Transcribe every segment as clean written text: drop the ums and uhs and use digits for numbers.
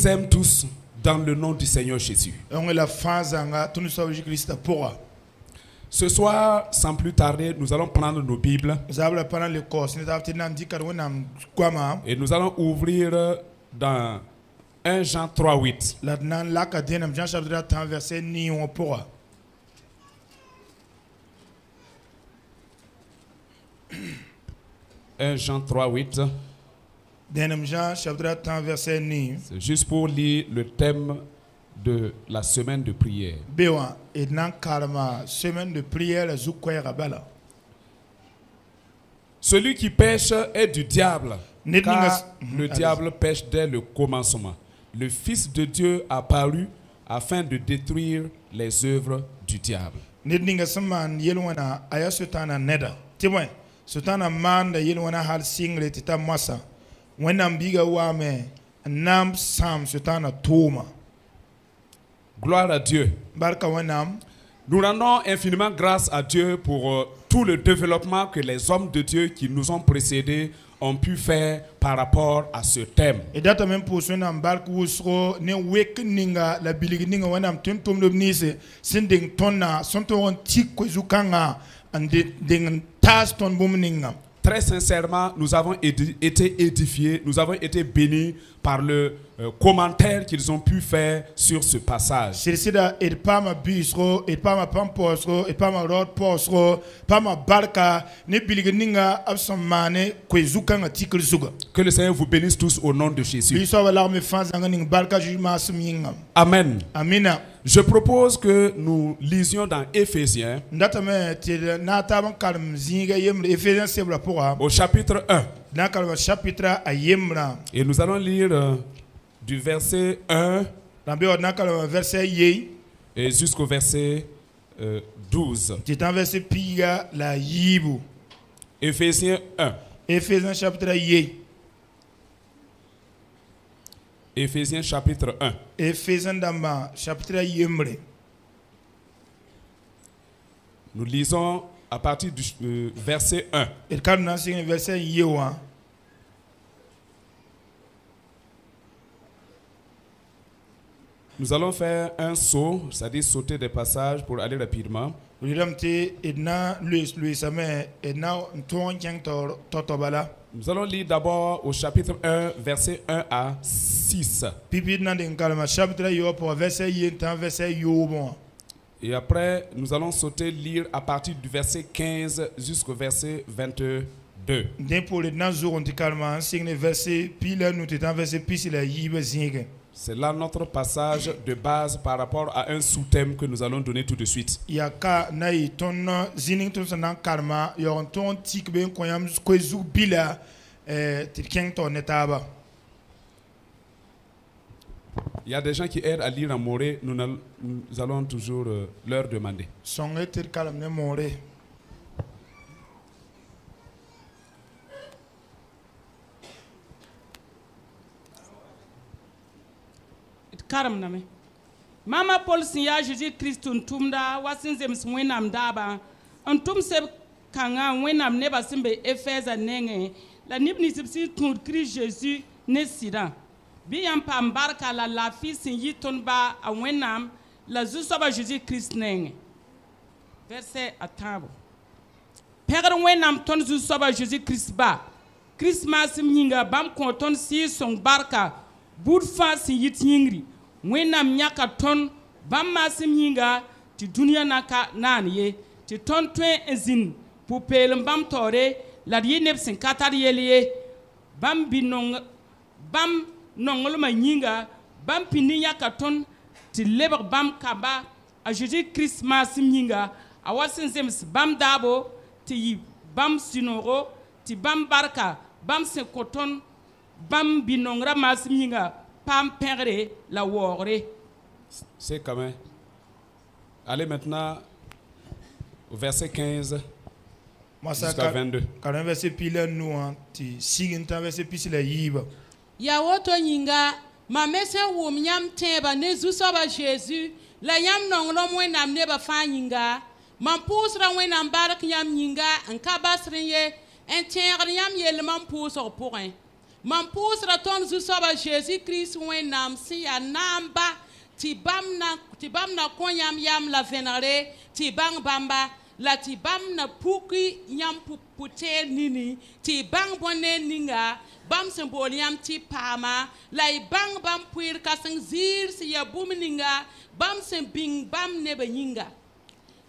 vous aime tous dans le nom du Seigneur Jésus. Ce soir, sans plus tarder, nous allons prendre nos Bibles et nous allons ouvrir dans 1 Jean 3:8. 1 Jean 3:8. C'est juste pour lire le thème de la semaine de prière. Celui qui pêche est du diable, car le diable pêche dès le commencement. Le Fils de Dieu a paru afin de détruire les œuvres du diable. Gloire à Dieu. Nous rendons infiniment grâce à Dieu pour tout le développement que les hommes de Dieu qui nous ont précédés ont pu faire par rapport à ce thème. Très sincèrement, nous avons été édifiés, nous avons été bénis par le commentaire qu'ils ont pu faire sur ce passage. Que le Seigneur vous bénisse tous au nom de Jésus. Amen. Je propose que nous lisions dans Éphésiens au chapitre 1. Et nous allons lire du verset 1 et jusqu'au verset 12. Éphésiens 1. Éphésiens chapitre 1. Nous lisons à partir du verset 1. Nous allons faire un saut, c'est-à-dire sauter des passages pour aller rapidement. Nous allons lire d'abord au chapitre 1, verset 1 à 6. Et après, nous allons sauter lire à partir du verset 15 jusqu'au verset 22. C'est là notre passage de base par rapport à un sous-thème que nous allons donner tout de suite. Il y a des gens qui aident à lire en moré, nous allons toujours leur demander. Karam name Mama Paul sinya Jésus Christ tumda wasinzem swinam daba antum se kanga wenam neba simbe Efesa nenge la nibni sibsi tun Christ Jésus ne sida biyam pam barka la fils yiton ba a wenam la zusoba Jésus Christ nenge verset à table Père wenam ton zusoba Jésus Christ ba Christmas mninga bam konton si son barka budfa si yitingri wenam nyaka ton bam masim hinga ti dunia naka naniye ti ton twen ezin pour pelem bam tore la yeneb sin katar yeliye bam binong bam nongol ma nyinga bam pini nyaka ton ti leber bam kaba a Jésus Christ masim hinga a wasin zems bam dabo ti bam sinoro ti bam barka bam se koton bam binongra masim hinga pam perdre la wore. C'est quand même. Allez maintenant au verset 15 jusqu'à 22. Ya woto nyinga ma mese wum nyam teba ne zusoba Jésus la yam nonglo mwenam ne ba fa nyinga man pusra mwenam barak nyam nyinga en kabasrin ye en tiengre nyam yel man pusor pourrin Mam pusra ton zusoba Jésus Christ wenam si ya namba tibam na konyam yam la venare tibang bamba la tibam na puki nyam pute nini tibang bone ninga bam symbol yam ti pama la bang bam puir kasang zir si ya bum ninga bam bing bam neba yinga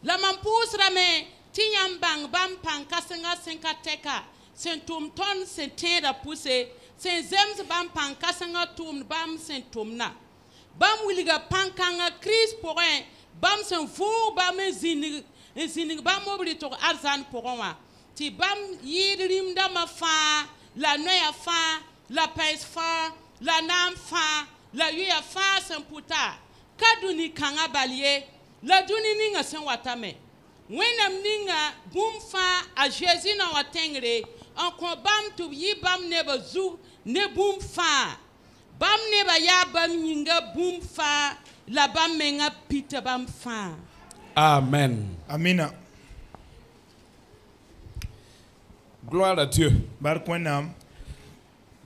la mam pusra me ti nyam bang bam pan kasanga senka teka sen tum ton sen tera puse sen zems bam pan kasanga tum bam sen tumna bam wiliga pankanga Chris pourrait bam sen fou bam zinig bam mobili to arzan pourwa ti bam yidrim da ma fa la noya fa la pais fa la nam fa la yuya fa sen puta kaduni kanga balie la duni ninga sen watame wenam ninga bum fa a Jésus na watengre en ko bam tu yi bam ne bazu ne bum fa bam ne ba ya bam yinga bum fa la bam menga pita bam fa. Amen. Amina. Gloire à Dieu. Barkwenam.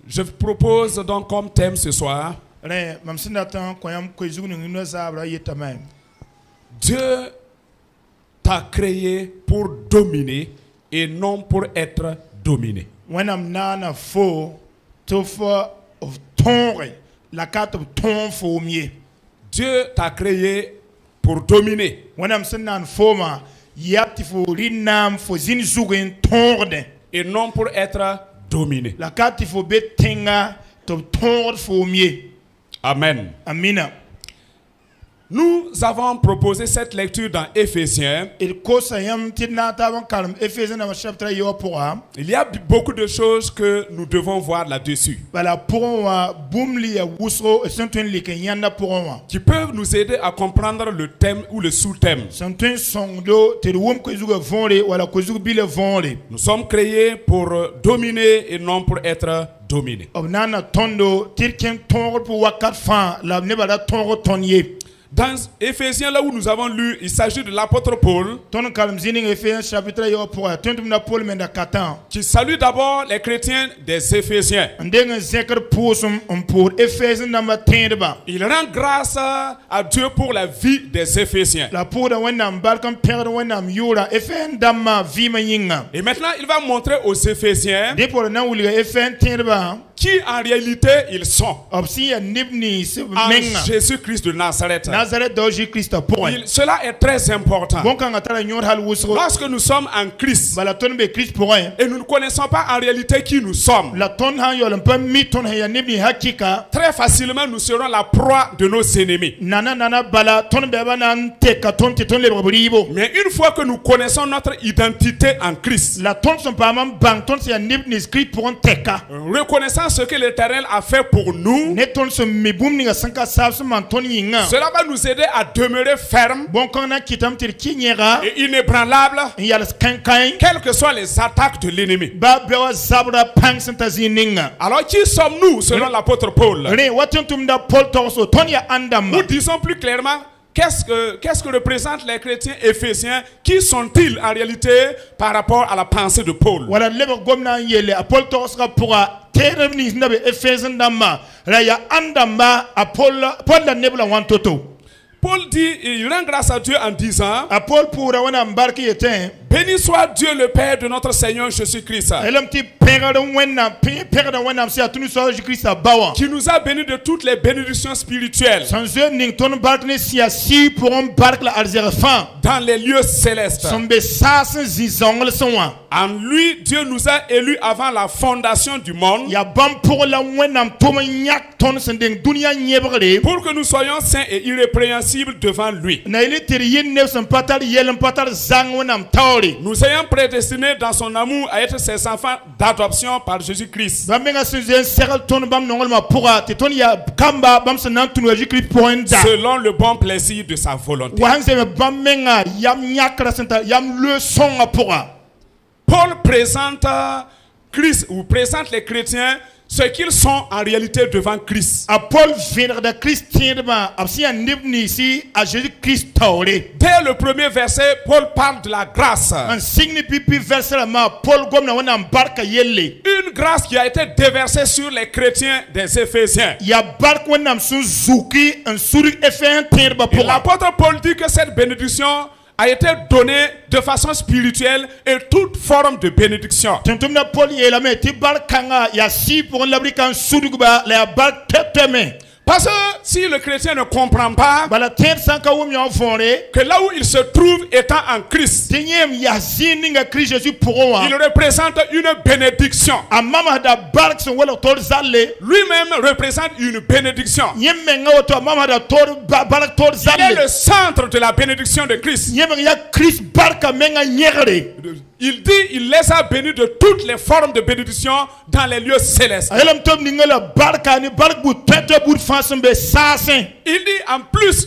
Je vous propose donc comme thème ce soir, Re mam sinatan koyam koyzugnu ngino zabra yetamam. Dieu t'a créé pour dominer et non pour être dominé. Wenam nana fo to fo of tonre la carte of ton fo mier. Dieu t'a créé pour dominer. Wenam sinan foma yapti fo rinam fo zin zugen tonre Et non pour être dominé. la carte fo betenga to tonre fo mier. Amen. Amina. Nous avons proposé cette lecture dans Éphésiens. Il kosayam tidna taban kalm Ephésiens dans chapitre yo pourra. Il y a beaucoup de choses que nous devons voir là-dessus, Bala pourwa boumli ya wusro sentun likanyanda pourwa. qui peuvent nous aider à comprendre le thème ou le sous-thème. Sentun songdo te wum ko zuga vonle wala ko zuga bile vonle. Nous sommes créés pour dominer et non pour être dominés. Obnana tondo tirken tongo pour wakat fan la nebala tongo tonye. Dans Éphésiens, là où nous avons lu, il s'agit de l'apôtre Paul, Ton kalm zining Ephésiens chapitre yo pourra. Tentum na Paul menda katan. qui salue d'abord les chrétiens des Éphésiens. Ndenga zeker posum pour Ephésiens na matendeba. Il rend grâce à Dieu pour la vie des Éphésiens. La pour da wenam balkan perde wenam yura Ephésiens damma vima yinga. Et maintenant, il va montrer aux Éphésiens Depor na wuliga Ephésiens tendeba. qui en réalité ils sont Obsi ya nibni se en menga. Jésus-Christ de Nazareth. Nazareth doji Christ point. Cela est très important. Bon kan atara nyor hal wusro. Lorsque nous sommes en Christ Bala ton be Christ point. et nous ne connaissons pas en réalité qui nous sommes, La ton ha yo lampa mi ton ha ya nibni hakika. très facilement nous serons la proie de nos ennemis. Nana bala ton be bana nteka ton te ton le bribo. Mais une fois que nous connaissons notre identité en Christ, La ton son pas même bang ton ya nibni script pour un teka. reconnaissant ce que l'Éternel a fait pour nous, Ne ton son me boom ni sanka sab so man ton yinga. cela va nous aider à demeurer fermes Bon kan na kitam tir kinyera. et inébranlables, Ya la kankai. quelles que soient les attaques de l'ennemi. Ba bewa zabra pang santa zininga. Alors qui sommes-nous selon l'apôtre Paul? Re watentum da Paul torso ton ya andam. Nous disons plus clairement, qu'est-ce que représentent les chrétiens éphésiens? Qui sont-ils en réalité par rapport à la pensée de Paul? Wala lebe gomna yele a Paul torso pour teremni nabe Ephésiens damma. La ya andamba a Paul la nebla wantoto. Paul dit, il rend grâce à Dieu en disant, A Paul pour wana mbarki yetin. béni soit Dieu le Père de notre Seigneur Jésus-Christ, Elam ti pega da wena si atunu so Christ bawa. qui nous a bénis de toutes les bénédictions spirituelles Sans eux ning ton barkne si asi pour un bark la arzerfan. dans les lieux célestes. Sombe sas zizong le sonwa. En lui, Dieu nous a élus avant la fondation du monde Ya bam pour la wena toma nyak ton sending dunia nyebre. pour que nous soyons saints et irrépréhensibles devant lui. Na ile teri yen ne son patal yelen patal zang wena tawri. Nous ayons prédestinés dans son amour à être ses enfants d'adoption par Jésus-Christ. Bamenga suzen seral ton bam nongol ma pura te ton ya kamba bam senan tunu Jésus-Christ pointa. Selon le bon plaisir de sa volonté. Wanze me bamenga yam nyakra senta yam le son pura. Paul présente Christ ou présente les chrétiens ce qu'ils sont en réalité devant Christ. Paul vient de Christ tiendement absi en nibni ici à Jésus-Christ tauré. Dès le premier verset, Paul parle de la grâce. Un signe pipi verset la ma Paul comme na wana barka yelle. Une grâce qui a été déversée sur les chrétiens des Éphésiens. Ya bark wana sun zuki un suri efin tiendba Et pour. l'apôtre Paul dit que cette bénédiction a été donnée de façon spirituelle et toute forme de bénédiction. Tentumna Paul yela me ti barkanga ya si pour l'abrikan suduba la bark teteme. Parce que si le chrétien ne comprend pas Bala ter sanka wum yon fonre. que là où il se trouve étant en Christ, Tenyem ya zininga Christ Jésus pour moi. il représente une bénédiction. Amama da bark son wala tor zalle. Lui-même représente une bénédiction. Yemmenga oto amama da tor bark tor Il est zalle. le centre de la bénédiction de Christ. Yemmenga ya Christ barka menga nyegre. Il dit, il les a bénis de toutes les formes de bénédiction dans les lieux célestes. Ayelam tom ningala barka ni bark bu tete bu fasen be sasen. Il dit en plus,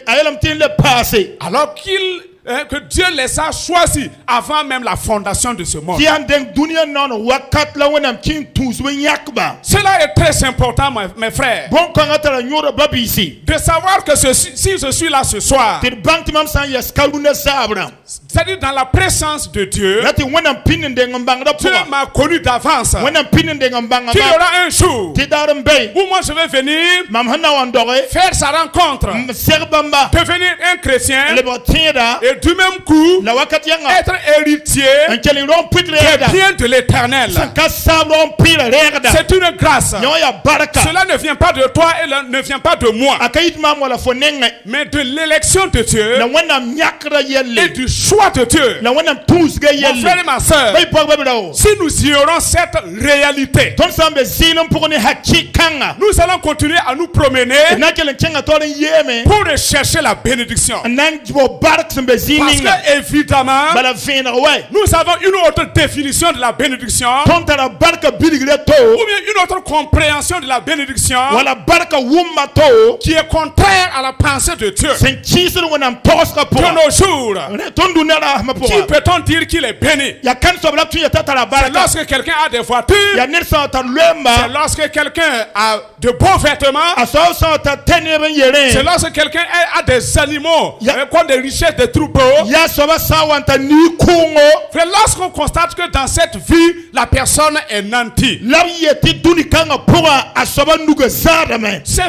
Ayelam tin le passé. alors que Dieu les a choisis avant même la fondation de ce monde. Ti andeng dunia non wakat la wonam kin tous we yakba. Cela est très important, mes frères, Bon kangata la nyoro babi ici. de savoir que si je suis là ce soir, Ti bank timam san yes kaluna sabra. c'est-à-dire dans la présence de Dieu, Lati wonam pinin de ngambanga Dieu pour. m'a connu d'avance. Wonam pinin de ngambanga. Qu'il y aura un jour Ti daram bay. où moi je vais venir Mam hana wandore. faire sa rencontre, Serbamba. devenir un chrétien Le botira. et du même coup La wakat yanga. être héritier Un kelin pitre des reda. biens de l'éternel. Sanka sabron pire reda. C'est une grâce. Nyoya baraka. Cela ne vient pas de toi et ne vient pas de moi, Akayit mam wala fonenga. mais de l'élection de Dieu La wonam nyakra et yelle. du choix de Dieu. La wonam tous ga Mon yelle. frère et ma soeur, Bay pog babirao. si nous ignorons cette réalité, Ton sambe zilum pour ne hakikanga. nous allons continuer à nous promener Na kelen kenga toren yeme. pour rechercher la bénédiction. Nan jibo bark sambe Parce zininga. que évidemment, Bala vena ouais. nous avons une autre définition de la bénédiction, Ton tara barka biligre ou to. bien une autre compréhension de la bénédiction Wala barka wumma to. qui est contraire à la pensée de Dieu. Sen chisir wonam toska pour. De nos jours, Ton dunara ma pour. qui peut-on dire qu'il est béni? Ya kan sobla tu ya tata la C'est barka. lorsque quelqu'un a des voitures, Ya nersa ta c'est lemba. lorsque quelqu'un a de beaux vêtements, Aso sa ta teneben yere. c'est lorsque quelqu'un a des animaux, Ya- comme des richesses, des troupeaux. Ya soba sawanta ni kungo. Frère, lorsqu'on constate que dans cette vie, la personne est nantie. La yeti duni kanga pour asoba nuga zadame. C'est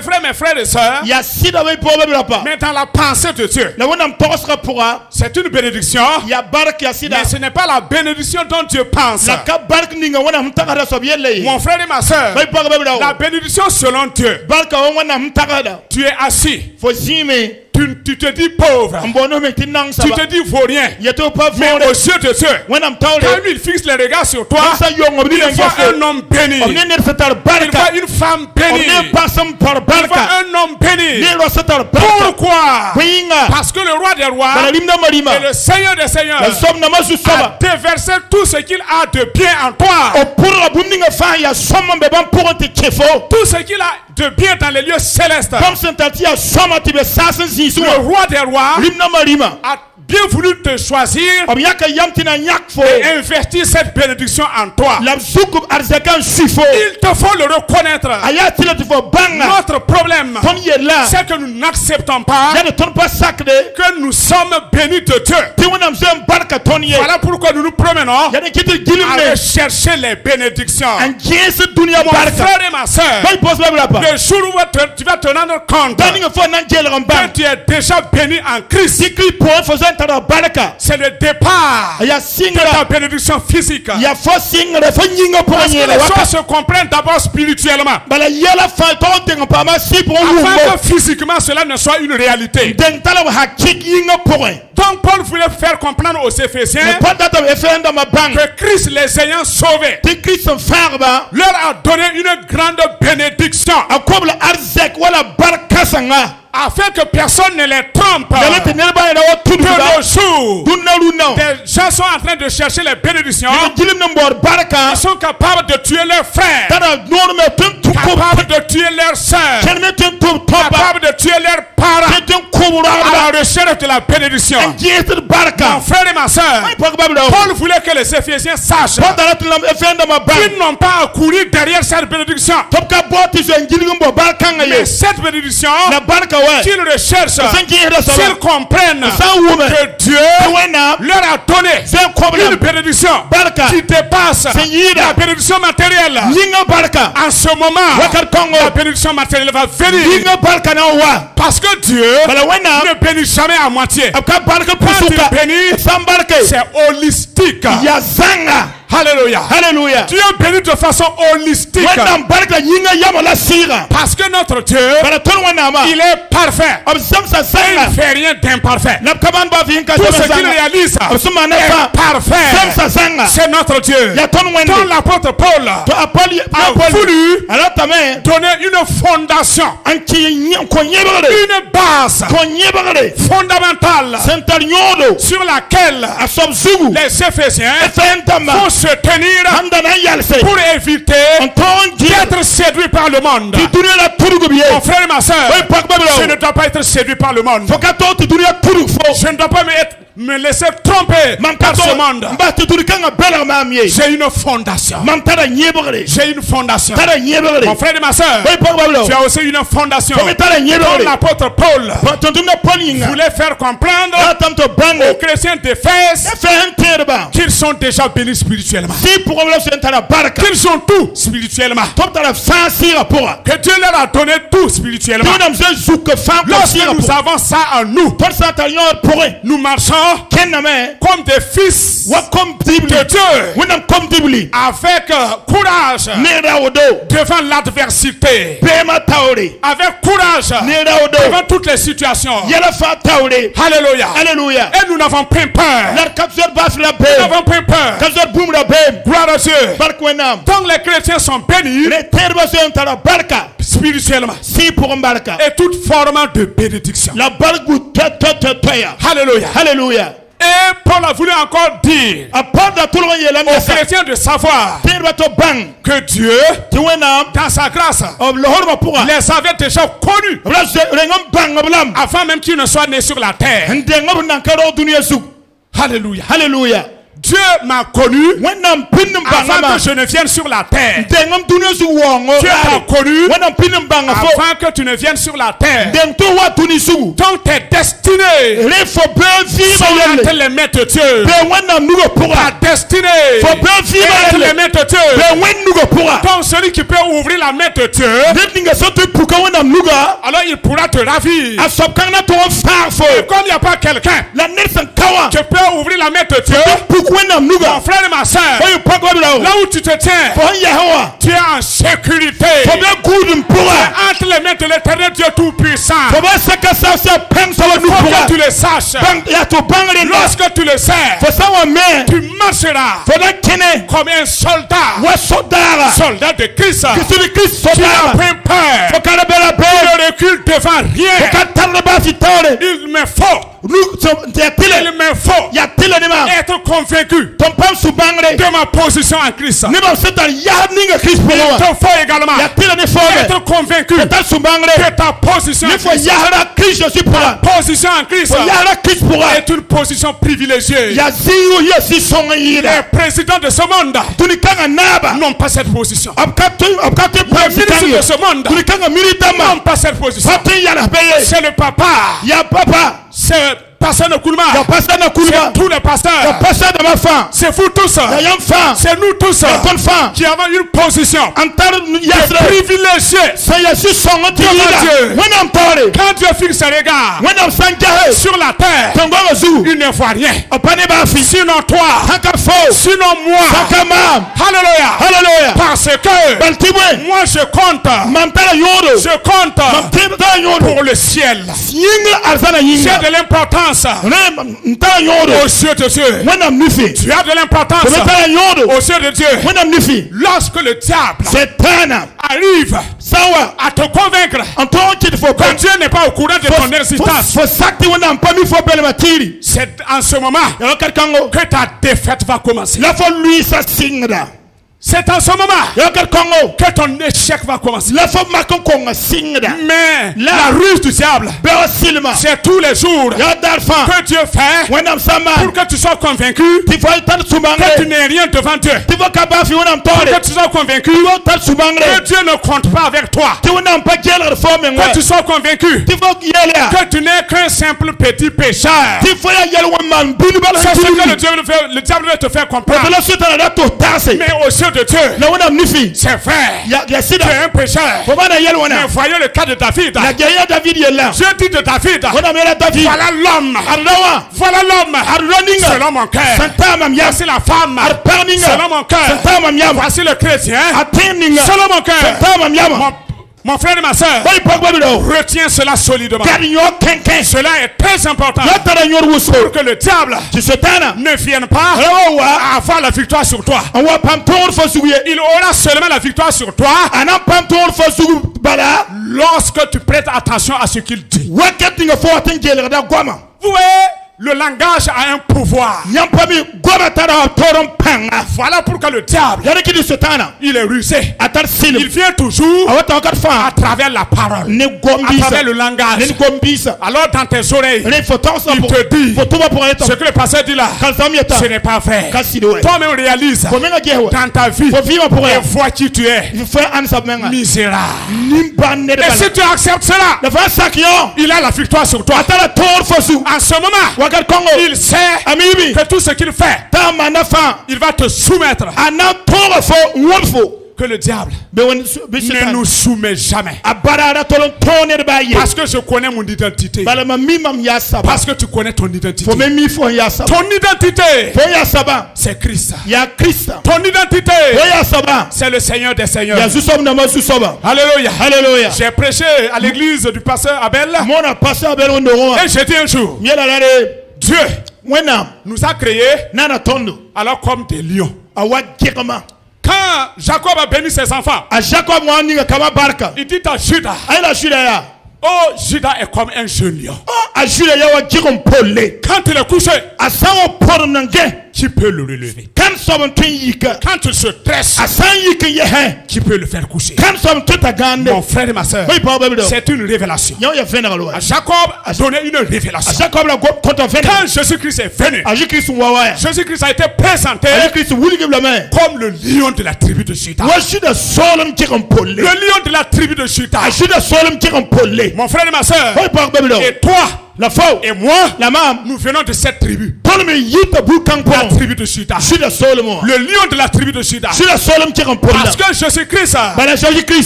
vrai, mes frères et sœurs, Ya sida we pour babirapa. mais dans la pensée de Dieu, La wonam toska pour. c'est une bénédiction, Ya bark ya sida. mais ce n'est pas la bénédiction dont Dieu pense. La ka bark ninga wonam tagada sobielle. Mon frère et ma sœur, Bay pog babirao. la bénédiction selon Dieu, Barka wonam tagada. tu es assis, Fo zime. tu te dis pauvre, Mbono me tinang tu saba. te dis vaut rien, Yeto pas mais fore. aux yeux de Dieu, Wonam tawle. quand il fixe les regards sur toi, Sa yong obni il voit ngefo. un homme béni, Omne ner setar il barka. voit une femme bénie, Omne pasam par il voit barka. un homme béni. Nero setar barka. Pourquoi? Winga. Parce que le roi des rois Bala limna marima. et le Seigneur des seigneurs La som na masu a saba. déversé tout ce qu'il a de bien en toi, O pura bumninga fa ya somma be ban pour te chefo. tout ce qu'il a de bien dans les lieux célestes. Comme sentati ya somma tibe sasen zisu. Le roi des rois Limna marima. a bien voulu te choisir Om yaka yamtina nyakfo. et investir cette bénédiction en toi. La zukub arzakan sifo. Il te faut le reconnaître. Aya tila tifo banga. Notre problème, Ton yela. c'est que nous n'acceptons pas Ya ne ton pas sacré. que nous sommes bénis de Dieu. Ti wonam zem barka ton ye. Voilà pourquoi nous nous promenons Ya ne kitu à gilimne. rechercher les bénédictions. An jese dunia Mon barka. frère et ma soeur, Bay pos babirapa. le jour où tu vas te rendre compte Daninga fo nan jele que gamba. tu es déjà béni en Christ, Sikri po faisant tara barka. c'est le départ Ya de ta singra. bénédiction physique. Ya fo singra fo nyinga po Parce que nyele les waka. choses se comprennent d'abord spirituellement, Bala yela fa to tenga pa ma si pour afin wumbo. que physiquement cela ne soit une réalité. Dentala wa hakik yinga point. Donc Paul voulait faire comprendre aux Éphésiens Ne pas data efenda ma bang. que Christ les ayant sauvés Ti Christ farba. leur a donné une grande bénédiction Akobla arzek wala barka sanga. afin que personne ne les trompe. Dala te nelba ina wa tudu De ba. nos jours, Dunna lunna. des gens sont en train de chercher les bénédictions. Ni jilim na mbor barka. Ils sont capables de tuer leurs frères, Tara norme tun tu ko. capables de tuer leurs sœurs, Kerme tun tu toba. capables de tuer leurs parents Tun kubura. à la recherche de la bénédiction. en geesd barka Mon frère et ma soeur, Paul voulait que les Éphésiens sachent qu'ils n'ont pas à courir derrière cette bénédiction. Mais cette bénédiction qu'ils recherchent, s'ils comprennent que Dieu leur a donné une bénédiction qui dépasse la bénédiction matérielle. En ce moment, la bénédiction matérielle va venir. Parce que Dieu ne bénit jamais à moitié. Quand il bénit, c'est holistique. Alléluia. Alléluia. Dieu bénit de façon holistique. Parce que notre Dieu, il est parfait. Il ne fait rien d'imparfait. Tout ce qu'il réalise est parfait. C'est notre Dieu. Quand l'apôtre Paul a voulu donner une fondation, une base fondamentale sur laquelle les Éphésiens vont se tenir pour éviter d'être séduits par le monde. Mon frère et ma soeur, je ne dois pas être séduit par le monde. Je ne dois pas me laisser tromper par ce monde. J'ai une fondation. J'ai une fondation. Mon frère et ma soeur, tu as aussi une fondation. Comme l'apôtre Paul voulait faire comprendre aux chrétiens d'Éphèse qu'ils sont déjà bénis spirituellement. Qu'ils sont tout spirituellement. Que Dieu leur a donné tout spirituellement. Lorsque nous avons ça en nous, nous marchons comme des fils de Dieu, avec courage devant l'adversité, avec courage devant toutes les situations. Alléluia. Alléluia. Et nous n'avons pas peur. Nous n'avons pas peur. Gloire à Dieu. Donc les chrétiens sont bénis spirituellement et toute forme de bénédiction. Alléluia. Alléluia. Et Paul a voulu encore dire aux chrétiens de savoir que Dieu, dans sa grâce, les avait déjà connus avant même qu'ils ne soient nés sur la terre. Alléluia. Alléluia. Dieu m'a connu avant que je ne vienne sur la terre. Dieu t'a connu avant que tu ne viennes sur la terre. Donc tes destinées sont entre les mains de Dieu. Ta destinée est entre les mains de Dieu. Donc celui qui peut ouvrir la main de Dieu, alors il pourra te ravir. Et comme il n'y a pas quelqu'un qui peut ouvrir la main de Dieu, mon frère et ma soeur, là où tu te tiens, tu es en sécurité. Entre les mains de l'Éternel Dieu Tout-Puissant. Il faut que tu le saches. Lorsque tu le sais, tu marcheras comme un soldat de Christ. Tu n'as pas peur. Tu ne recules devant rien. Il me faut être convaincu de ma position en Christ. Il te faut également être convaincu de ta position en Christ. Ta position en Christ est une position privilégiée. Les présidents de ce monde n'ont pas cette position. Les ministres de ce monde n'ont pas cette position. C'est le papa. C'est pasteur Nkoulma. C'est tous les pasteurs. C'est vous tous. C'est nous tous qui avons une position privilégiée devant Dieu. Quand Dieu fixe ses regards sur la terre, il ne voit rien. Sinon toi, sinon moi. Alléluia. Parce que moi je compte pour le ciel. J'ai de l'importance aux yeux de Dieu. Tu as de l'importance aux yeux de Dieu. Lorsque le diable arrive à te convaincre que Dieu n'est pas au courant de ton existence, c'est en ce moment que ta défaite va commencer. C'est en ce moment que ton échec va commencer. Mais la ruse du diable, c'est tous les jours que Dieu fait pour que tu sois convaincu que tu n'es rien devant Dieu. Pour que tu sois convaincu que Dieu ne compte pas avec toi. Que tu sois convaincu que tu n'es qu'un simple petit pécheur. C'est ce que le diable veut te faire comprendre. Mais au ciel de Dieu, c'est vrai. Tu es un pécheur. Mais voyons le cas de David. Dieu dit de David, voilà l'homme. Voilà l'homme selon mon cœur. Voici la femme selon mon cœur. Voici le chrétien selon mon cœur. Mon frère et ma soeur, retiens cela solidement. Cela est très important pour que le diable ne vienne pas à avoir la victoire sur toi. Il aura seulement la victoire sur toi lorsque tu prêtes attention à ce qu'il dit. Vous voyez, le langage a un pouvoir. Voilà pourquoi le diable, il est rusé. Il vient toujours à travers la parole, à travers le langage. Alors dans tes oreilles, il te dit ce que le pasteur dit là, ce n'est pas vrai. Toi-même réalise dans ta vie et vois qui tu es. Misérable. Et si tu acceptes cela, il a la victoire sur toi. En ce moment, il sait que tout ce qu'il fait, il va te soumettre. Que le diable ne nous soumet jamais. Parce que je connais mon identité. Parce que tu connais ton identité. Ton identité, c'est Christ. Ton identité, c'est le Seigneur des Seigneurs. Alléluia. J'ai prêché à l'église du pasteur Abel. Et j'ai dit un jour, Dieu nous a créés alors comme des lions. Quand Jacob a béni ses enfants, il dit à Judas, oh, Judas est comme un jeune lion. Quand il est couché, qui peut le relever? Quand il se dresse, qui peut le faire coucher? Mon frère et ma soeur, c'est une révélation. Jacob a donné une révélation. Quand Jésus-Christ est venu, Jésus-Christ a été présenté comme le lion de la tribu de Juda. Le lion de la tribu de Juda. Mon frère et ma soeur, et toi et moi, nous venons de cette tribu. La tribu de Juda. Le lion de la tribu de Juda. Parce que Jésus-Christ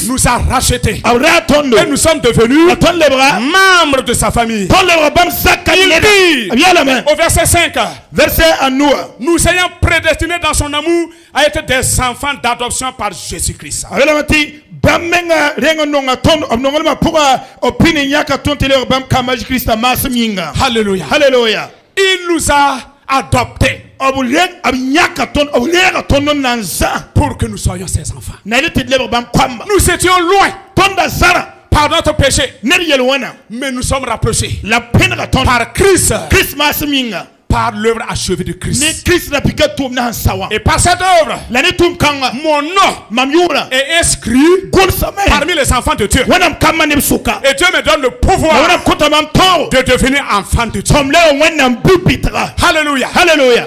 nous a rachetés. Et nous sommes devenus membres de sa famille. Il dit au verset 5, nous ayant prédestinés dans son amour à être des enfants d'adoption par Jésus-Christ. Alléluia. Il nous a adoptés pour que nous soyons ses enfants. Nous étions loin par notre péché, mais nous sommes rapprochés par Christ, par l'œuvre achevée de Christ. Et par cette œuvre, mon nom est inscrit parmi les enfants de Dieu. Et Dieu me donne le pouvoir de devenir enfant de Dieu. Alléluia.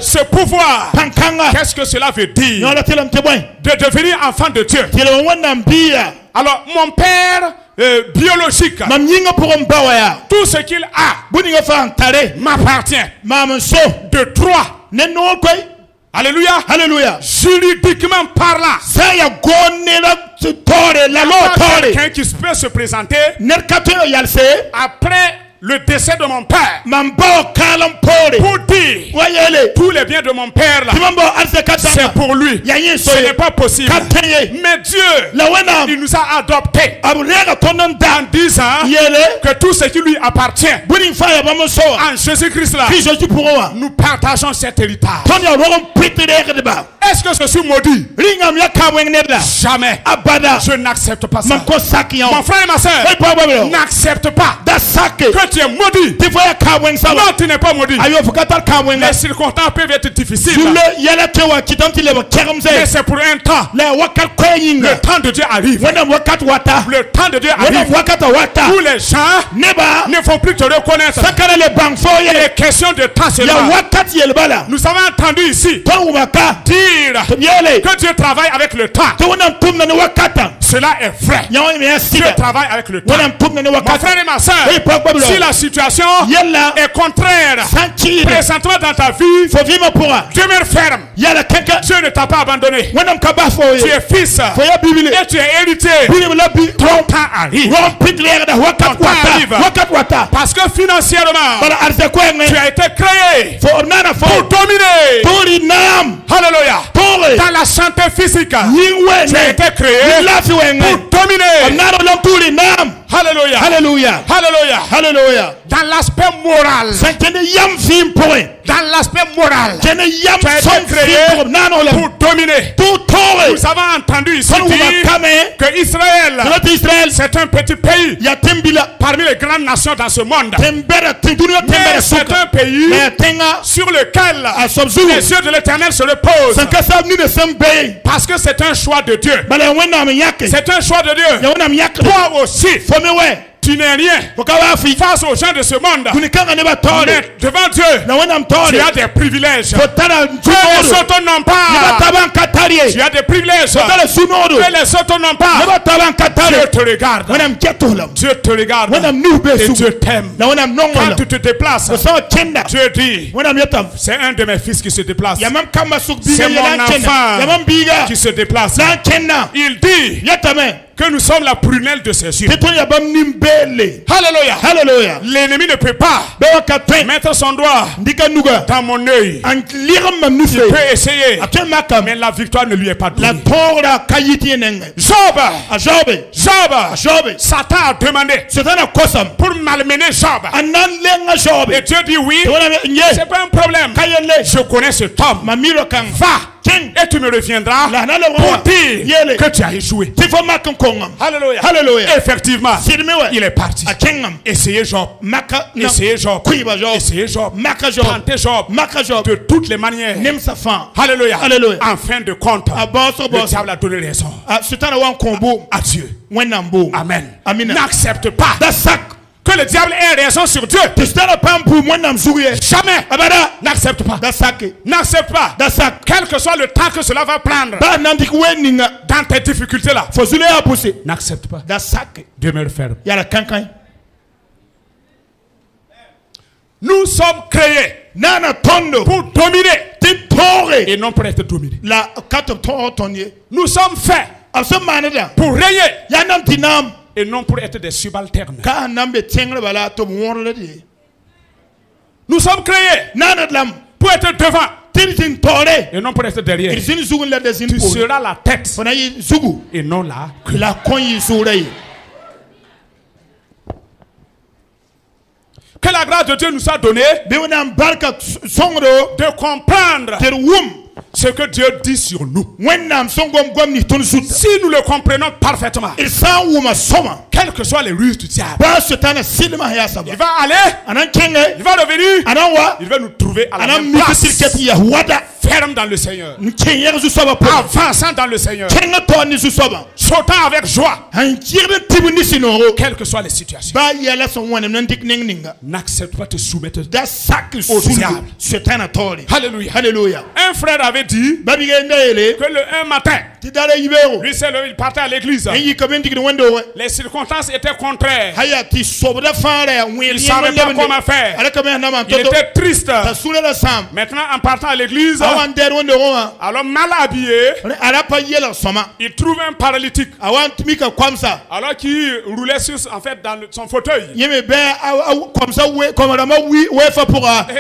Ce pouvoir, qu'est-ce que cela veut dire? De devenir enfant de Dieu. Alors mon père biologique, tout ce qu'il a m'appartient. De droit. Alléluia. Juridiquement parlant, quelqu'un qui peut se présenter après le décès de mon père pour dire tous les biens de mon père là, c'est pour lui. Ce n'est pas possible. Mais Dieu, il nous a adoptés en disant que tout ce qui lui appartient en Jésus-Christ là, nous partageons cet héritage. Est-ce que je suis maudit? Jamais. Je n'accepte pas ça. Mon frère et ma soeur, n'accepte pas que tu es maudit. Non, tu n'es pas maudit. Les circonstances peuvent être difficiles. Mais c'est pour un temps. Le temps de Dieu arrive. Le temps de Dieu arrive. Où les gens ne vont plus te reconnaître. Il est question de temps seulement. Nous avons entendu ici dire que Dieu travaille avec le temps. Cela est vrai. Dieu travaille avec le temps. Mon frère et ma soeur, si la situation est contraire présentement dans ta vie, demeure ferme. Dieu ne t'a pas abandonné. Tu es fils et tu es héritier. Ton temps arrive. Parce que financièrement, tu as été créé pour dominer. Alléluia. Dans la santé physique, tu as été créé pour dominer. Alléluia. Alléluia. Alléluia. Alléluia. Dans l'aspect moral. Dans l'aspect moral, tu as été créé pour dominer. Nous avons entendu ici dire que Israël, c'est un petit pays parmi les grandes nations dans ce monde. Mais c'est un pays sur lequel les yeux de l'Éternel se reposent. Parce que c'est un choix de Dieu. C'est un choix de Dieu. Toi aussi, tu n'es rien face aux gens de ce monde. Mais devant Dieu, tu as des privilèges. Que les autres n'ont pas. Tu as des privilèges que les autres n'ont pas. Dieu te regarde. Dieu te regarde. Et Dieu t'aime. Quand tu te déplaces, Dieu dit, c'est un de mes fils qui se déplace. C'est mon enfant qui se déplace. Il dit que nous sommes la prunelle de ses yeux. Alléluia. Alléluia. L'ennemi ne peut pas mettre son doigt dans mon œil. Il peut essayer, mais la victoire ne lui est pas donnée. Job, Satan a demandé pour malmener Job. Et Dieu dit oui, c'est pas un problème. Je connais cet homme. Va. Et tu me reviendras pour dire que tu as échoué. Alléluia. Alléluia. Effectivement, il est parti. Essayez Job. Essayez Job. Essayez Job. Tentez Job. De toutes les manières. Alléluia. En fin de compte, le diable a donné raison à Dieu. Amen. N'accepte pas que le diable ait raison sur Dieu. Jamais. N'accepte pas. N'accepte pas. Quel que soit le temps que cela va prendre dans tes difficultés là. N'accepte pas. Demeure ferme. Nous sommes créés pour dominer et non pour être dominés. Nous sommes faits pour régner et non pour être des subalternes. Nous sommes créés pour être devant et non pour être derrière. Tu seras la tête et non la queue. Que la grâce de Dieu nous soit donnée de comprendre ce que Dieu dit sur nous. Si nous le comprenons parfaitement, quelles que soient les ruses du diable, il va aller, il va revenir, il va nous trouver à la même place, ferme dans le Seigneur, avançant dans le Seigneur, sautant avec joie, quelles que soient les situations. N'accepte pas de te soumettre au diable. Alléluia. Alléluia. Un frère avait dit que un matin, lui seul, il partait à l'église. Les circonstances étaient contraires. Il ne savait pas comment faire. Il était triste. Maintenant, en partant à l'église, alors mal habillé, il trouve un paralytique. Alors qu'il roulait dans son fauteuil. Et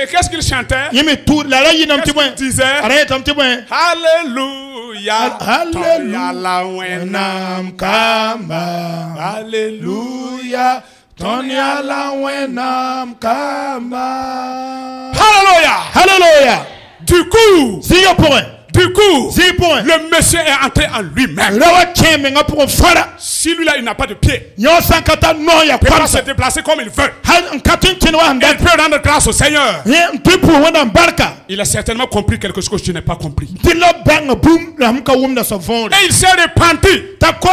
qu'est-ce qu'il chantait? Qu'est-ce qu'il disait? Alléluia. Alléluia. Alléluia. Du coup, Du coup, zi point le monsieur est entré en lui-même. rawa keme nga pour fara Si lui là, il n'a pas de pied, nyo sankata no ya il peut pas se kwamsa déplacer comme il veut. ha nkatin tinwa Il handa peut rendre grâce au Seigneur. ye mpipu wanda barka Il a certainement compris quelque chose que je n'ai pas compris. dilo bang boom la mka wumna so vonde Et il s'est repenti. ta ko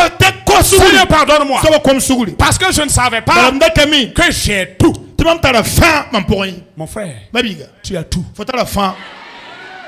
suguri Seigneur, pardonne-moi. so kom suguri Parce que je ne savais pas balam da kami que j'ai tout. timam tara fa man pour Mon frère, mabiga tu as tout. faut tara fa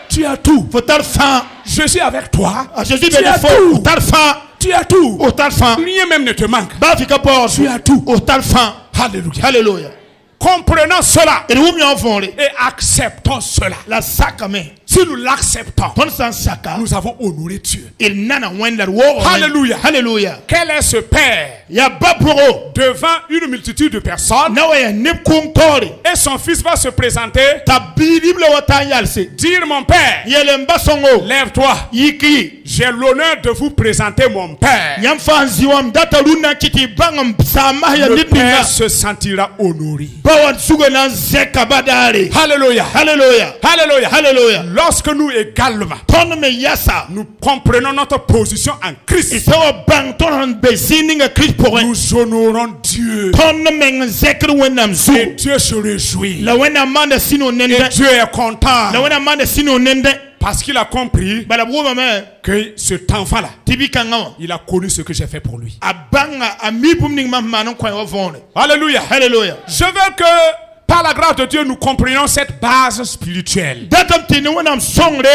Tu as tout. faut tara fa Je suis avec toi. a jésus Tu be as fo tout. tara fa Tu as tout. o tara fa Rien même ne te manque. ba fika por Tu as tout. o tara fa Alléluia. hallelujah Comprenons cela et wumi en fonde et acceptons cela. la sakame Si nous l'acceptons, ton san saka nous avons honoré Dieu. il nana wenda wo Alléluia. hallelujah Quel est ce Père ya baburo devant une multitude de personnes na wa ya nip kum tori et son fils va se présenter, ta bible wata yalse dire mon Père, yele mbasongo lève-toi. yiki J'ai l'honneur de vous présenter mon Père. yam fanziwam data luna kiti bangam sama ya Le nitninga Père se sentira honoré. bawan sugana zeka badare Alléluia. hallelujah Alléluia. hallelujah Lorsque nous également, ton me yasa nous comprenons notre position en Christ, isawa bang ton bezininga Christ pour nous honorons Dieu. ton me zekru wenam Et zu Dieu se réjouit. la wena manda sino Et nende Dieu est content la wena manda sino nende parce qu'il a compris bala buma me que cet enfant-là, tibika ngawa il a connu ce que j'ai fait pour lui. abanga ami bumning manon kwa wavone Alléluia. hallelujah Je veux que par la grâce de Dieu, nous comprenions cette base spirituelle. datam tini wenam songre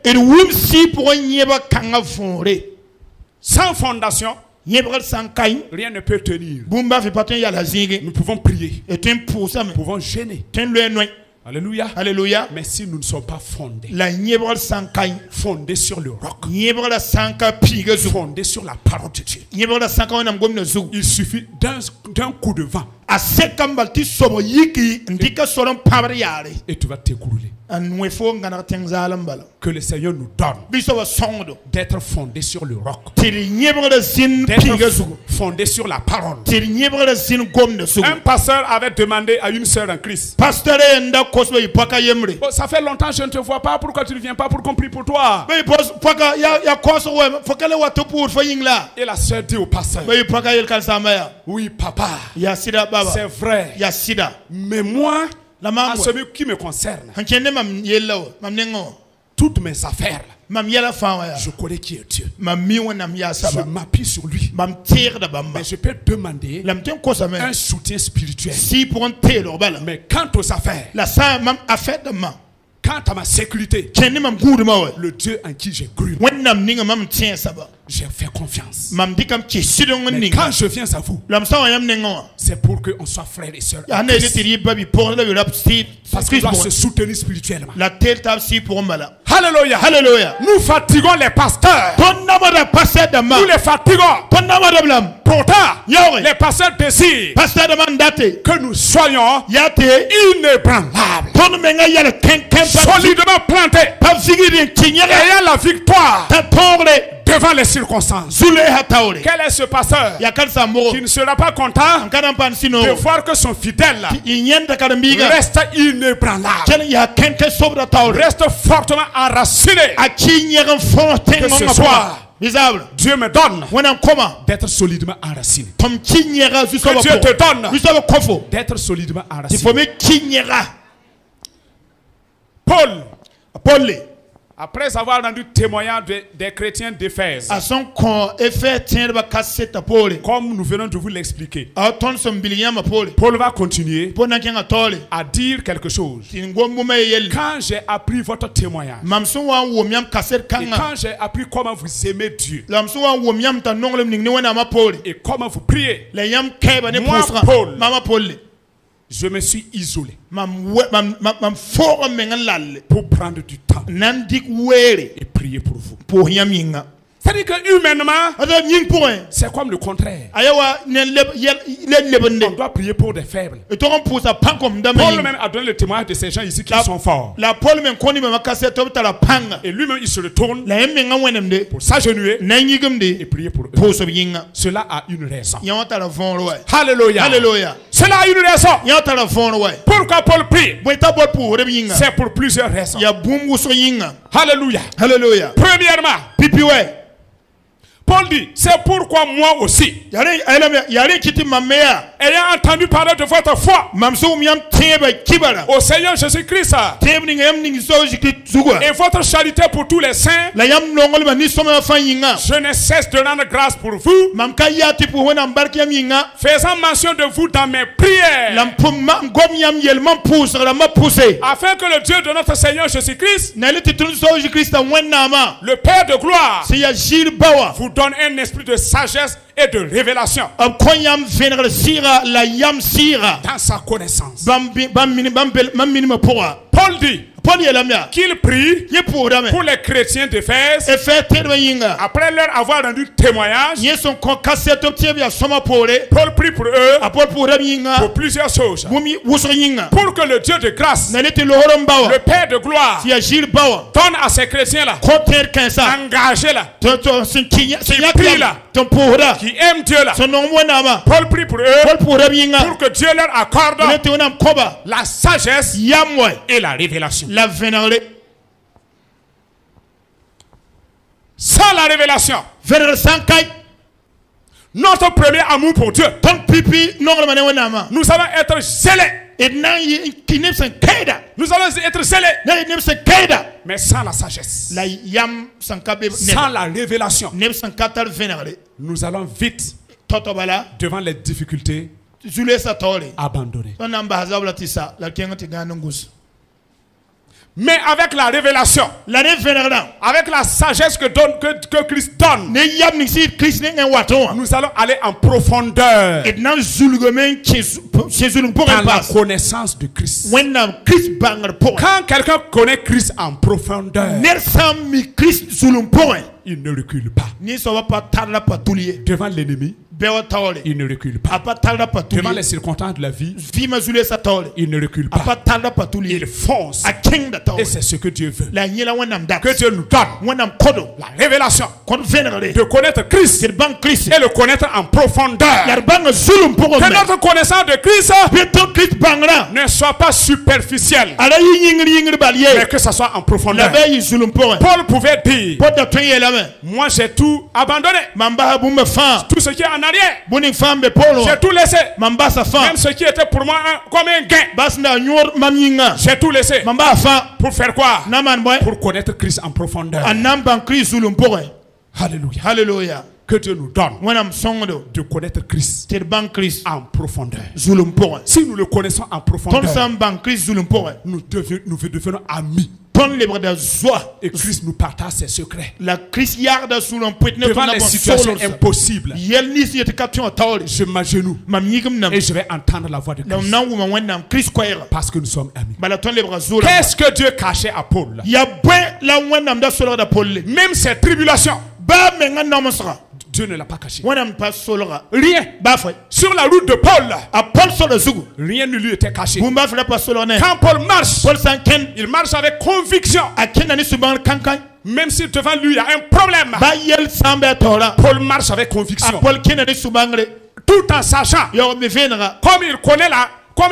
et wumsi pour nyeba kanga fore Sans fondation, nyeba sankai rien ne peut tenir. bumba fi patin ya la zingi Nous pouvons prier, et tin pour ça nous pouvons gêner. tin le noy Alléluia. hallelujah Mais si nous ne sommes pas fondés, la nyeba sankai fondés sur le roc, nyeba sanka piga zu fondés sur la parole de Dieu, nyeba sanka wenam gomna zu il suffit d'un coup de vent a sekambal ti sobo yiki ndika soron pabre yare et tu vas t'écrouler. an wefo ngana tengzalam bala Que le Seigneur nous donne biso wa songdo d'être fondés sur le roc, tiri nyeba zin piga zu d'être fondés sur la parole. tiri nyeba zin gomna zu Un pasteur avait demandé à une sœur en Christ, pasteur enda kosbe ipaka yemre oh, ça fait longtemps que je ne te vois pas, pourquoi tu ne viens pas pour qu'on prie pour toi? be pos paka ya koso we fokale wa to pour fa yingla Et la sœur dit au pasteur, be paka yel kan samaya oui papa, ya sida baba c'est vrai, ya sida mais moi, la en mambo ce qui me concerne, hanchende mam yelaw mam nengo toutes mes affaires, mam yela fa wa ya je connais qui est Dieu. mam mi wonam ya Je saba m'appuie sur lui. mam tire da bamba Mais je peux demander lam ten kosa me un soutien spirituel. si pour un telo bala Mais quant aux affaires, la sa mam affaire de ma quant à ma sécurité, kendi mam gudu ma we le Dieu en qui j'ai cru, wonnam ninga mam tien saba j'ai fait confiance. mam dikam ci sidon Mais ninga quand je viens à vous, lam sa wa yam nengo c'est pour qu'on soit frères et sœurs. ya ne tiri babi pour la rap si Parce qu'on doit se soutenir spirituellement. la tel tab si pour mala Alléluia. hallelujah Nous fatiguons les pasteurs. ton namada passer de ma Nous les fatiguons. ton namada blam Pourtant, Yahweh. les pasteurs désirent passer de mandate que nous soyons yate inébranlables, ton menga yala ken solidement plantés, pa vigiri tinyere ayant la victoire ta tore devant les circonstances. zule hataure Quel est ce pasteur ya kan sa mo qui ne sera pas content kana pan sino de voir que son fidèle inyenda karambiga reste inébranlable, ken ya ken ke sobra taure reste fortement enraciné? a tinyere forte Que ce ngonga soir, kwa bizable Dieu me donne wona koma d'être solidement enraciné. tom tinyere zu Que soba Dieu te donne zu soba kofo d'être solidement il enraciné. faut me tinyere Paul, après avoir rendu témoignage des chrétiens d'Éphèse, a son kon effet tinyere ba kaseta pole comme nous venons de vous l'expliquer, a ton som biliyama pole Paul va continuer pona kenga tole à dire quelque chose. tin ngombu me yel Quand j'ai appris votre témoignage, mamso wa wo miam kaset et kanga quand j'ai appris comment vous aimez Dieu, lamso wa wo miam ta nonglem ning ne wona ma pole et comment vous priez, le yam keba ne Moi, pusra Paul. mama pole je me suis isolé mam foro menga lalle pour prendre du temps nan dik were et prier pour vous. pour yaminga C'est-à-dire que humainement, ada nying point c'est comme le contraire. ayawa ne le lebende On doit prier pour des faibles. et to on pusa pankom Paul dama même a donné le témoignage de ces gens ici qui sont forts. la pole men koni me makase to ta la panga Et lui-même, il se retourne la yemenga wenem de pour s'agenouiller na nyigum et de prier pour eux. pour so yinga Cela a une raison. yawata la von ouais Alléluia. Alléluia. Cela a une raison. Ya tara fon wa. Pourquoi Paul prie? Boita bol pour yinga. C'est pour plusieurs raisons. Ya bungu so yinga. Alléluia. Hallelujah. Premièrement, Pipi ouais. Paul dit, c'est pourquoi moi aussi, Yare kiti mamea. ayant entendu parler de votre foi Mamso miam tebe kibara. au Seigneur Jésus-Christ Tebe ngam ning so jikit zugwa. et votre charité pour tous les saints, La yam nongol ma ni soma fa yinga. je ne cesse de rendre grâce pour vous, Mam kaya tipu wona mbarki yam yinga. faisant mention de vous dans mes prières, Lampum mam gom yam yelman pousse la ma pousse. afin que le Dieu de notre Seigneur Jésus-Christ, Na le titu so Christ wenna ma. le Père de gloire, Si ya jil bawa. vous donne un esprit de sagesse et de révélation Koyam venre sira la yam sira. dans sa connaissance. Bam minima pourra. Paul dit Paul yelamia. qu'il prie Ye pour dame. pour les chrétiens d'Éphèse E fait terbe yinga. après leur avoir rendu témoignage. Ye son cassette obtient ya soma pore. Paul prie pour eux Apol pour dame yinga. pour plusieurs choses. Bumi wuso yinga. Pour que le Dieu de grâce, Na leti lohorom bawa. le Père de gloire, Si ya jil bawa. donne à ces chrétiens-là, Konter kansa. engagés-là, Ton sinkinya. Qui prie là. Ton pourra. qui aiment Dieu-là. Son nom nama. Paul prie pour eux Paul pour dame yinga. pour que Dieu leur accorde Leti onam koba. la sagesse Yamwe. et la révélation. La vénérée. Sans la révélation, Vénérée sankai. notre premier amour pour Dieu, Ton pipi non le mané nama. nous allons être zélés. Et nan yi kinip sen kaida. Nous allons être zélés, Na yi nip sen kaida. mais sans la sagesse, La yam sankabe. sans la révélation, Nip sen katar vénérée. nous allons vite, Totobala. devant les difficultés, Zule sa tole. abandonner. Ton namba hazabla tisa. La kenga tiganungus. Mais avec la révélation, La ne vénérée. avec la sagesse que Christ donne, Ne yam ni si Christ ne en waton. nous allons aller en profondeur Et nan zulgomen chezulum pour dans un la pass. connaissance de Christ. When nam Christ banger pour. Quand quelqu'un connaît Christ en profondeur, Ner sam mi Christ zulum pour. il ne recule pas. Ni so va pas tarla patoulier. Devant l'ennemi, Bewa tawle. il ne recule pas. Apa tarla Devant patoulier. les circonstances de la vie, Vima zule sa tawle. il ne recule Apa pas. tarla patoulier. Il fonce. A king da tawle. Et c'est ce que Dieu veut. La nyela wenam dak. Que Dieu nous donne Wenam kodo. la révélation Kon vénéré. de connaître Christ Sir ban Christ. et le connaître en profondeur. Yar bang zulum pour Que me. notre connaissance de Christ Beto Christ bangra. ne soit pas superficielle, Ala yingri mais balier. que ça soit en La profondeur. veille zulum pour. Paul pouvait dire, Pota twenye la main. moi j'ai tout abandonné, Mamba bumba fan. tout ce qui est en arrière, Buni fan be polo. j'ai tout laissé, Mamba sa fan. même ce qui était pour moi comme un gain, Bas na nyor maminga. j'ai tout laissé. Mamba fan. Pour faire quoi? Naman boy. Pour connaître Christ en profondeur. Anam ban Christ zulum pour. Alléluia. Hallelujah. Que Dieu nous donne Wenam songo. de connaître Christ Ter ban Christ en profondeur. zulum pour. Si nous le connaissons en Ton profondeur, sam ban Christ zulum pour. nous devenons amis. Ton libre de joie. Et Christ nous partage ses secrets. La Christ yarda zulum pour ne Devant les situations impossibles, Yel ni si caption tawle. je m'agenouille Mam yigum nam. et je vais entendre la voix de Nam Christ. nan wuma wenam Christ kwera. Parce que nous sommes amis. Bala ton libre zulum. Qu'est-ce que Dieu cachait à Paul? Ya bwen la wenam da solora da polle. Même ces tribulations, Ba menga namasra. Dieu ne l'a pas caché. Wenam pas solora. Rien. Ba foi. Sur la route de Paul, A Paul solo zugu. rien ne lui était caché. Bumba fera pas solora ne. Quand Paul marche, Paul san ken. il marche avec conviction. A ken ani suban kankan. Même si devant lui il y a un problème, Ba yel sambe tora. Paul marche avec A conviction. Paul ken ani subangre. Tout en sachant, Yo me venera. comme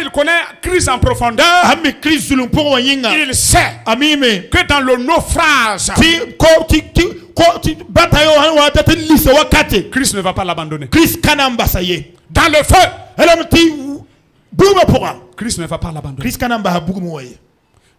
il connaît Christ en profondeur, Ami Christ zulum pour wanyinga. il sait Ami me. que dans le naufrage, Ti batayo han wa tata lise wakati. Christ ne va pas l'abandonner. Christ kanamba saye. Dans le feu, Elam ti buma pora. Christ ne va pas l'abandonner. Christ kanamba bugu moye.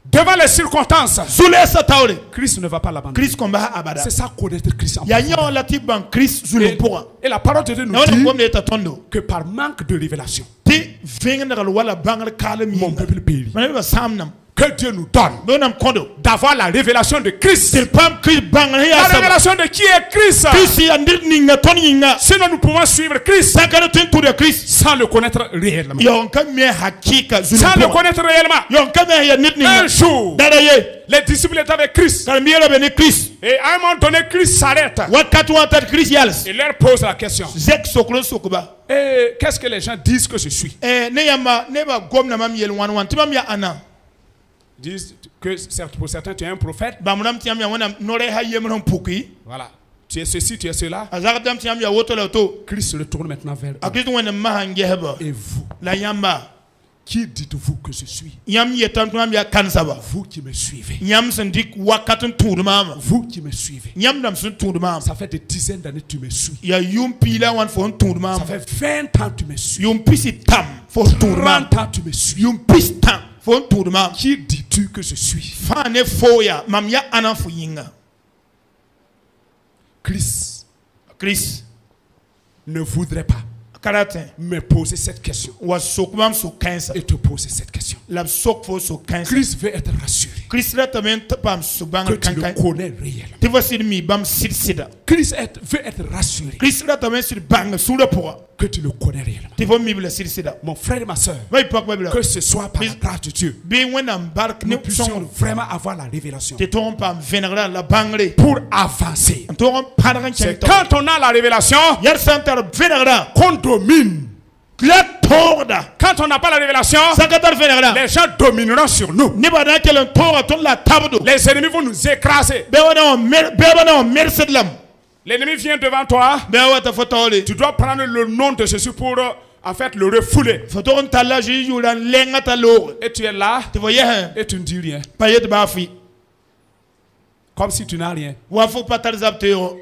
Devant les circonstances, Zule sa tawle. Christ ne va pas l'abandonner. Christ komba abada. C'est ça connaître Christ en Ya profondeur. nyon lati ban Christ zulum pora. Et la parole de Dieu nous Na wana dit ngomne ta tondo. que par manque de révélation, Ti venga wala bangal kala mi. mon peuple périt. Manel ba samnam. Que Dieu nous donne Donam kondo. d'avoir la révélation de Christ. Til pam Christ bangal La ya saba. révélation de qui est Christ. Christ ya ndir ninga ton yinga. Sinon nous pouvons suivre Christ Sakana tin to de Christ. sans le connaître réellement. Yon kam me hakika zulum Sans le pora. connaître réellement. Yon kam ya nit ninga. Un jour, Dada ye. les disciples étaient avec Christ. Kal miela bene Christ. Et à un moment donné, Christ s'arrête. Wakati wa tat Christ yals. Il leur pose la question. Zek soklo sokuba. Et qu'est-ce que les gens disent que je suis? Ne yamba ne ba gomna mam yel wan wan. Timam ya ana. Ils disent que pour certains tu es un prophète. Ba munam tiam ya wana nore ha yemron puki. Voilà. tu es ceci, tu es cela. azardam tiam ya woto la to Christ se retourne maintenant vers eux. akristo wona mahange heba Et vous, la yamba qui dites-vous que je suis? yam yetam tum ya kansaba Vous qui me suivez. yam sendik wakatun tudmama Vous qui me suivez. yam dam sun tudmama Ça fait des dizaines d'années que tu me suis. ya yum pila wan fon tudmama Ça fait 20 ans que tu me suis. yum pisi tam fo tudmama 30 ans que tu me suis. yum pis tam fo tudmama Qui dis-tu que je suis? fane foya mam ya anan fu yinga Christ ne voudrait pas karatin me poser cette question wa sokmam so kansa et te poser cette question. la sok fo so kansa Christ veut être rassuré Christ ratamen pam so bang que tu le kankan connais réellement. te voici mi bam sida Christ veut être rassuré Christ ratamen sur bang sura pour que tu le connais réellement. te vo mi bla sida Mon frère et ma soeur, vai pak babla que ce soit par la grâce de Dieu, be wenam bark nous ne puissions son vraiment avoir la révélation te ton pam venegra la bangre pour avancer. ton paragan C'est chento quand on a la révélation yar santar venegra qu'on domine. la torda Quand on n'a pas la révélation, sakatar venegra les gens domineront sur nous. ne ba da kelen tora ton la tabdo Les ennemis vont nous écraser. be wana mercedlam L'ennemi vient devant toi. be wata fotole Tu dois prendre le nom de Jésus pour en fait le refouler. foton tala ji yuran lenga talo Et tu es là te voyez hein et tu ne dis rien. payet ba fi Comme si tu n'as rien. wa fo patar zapteo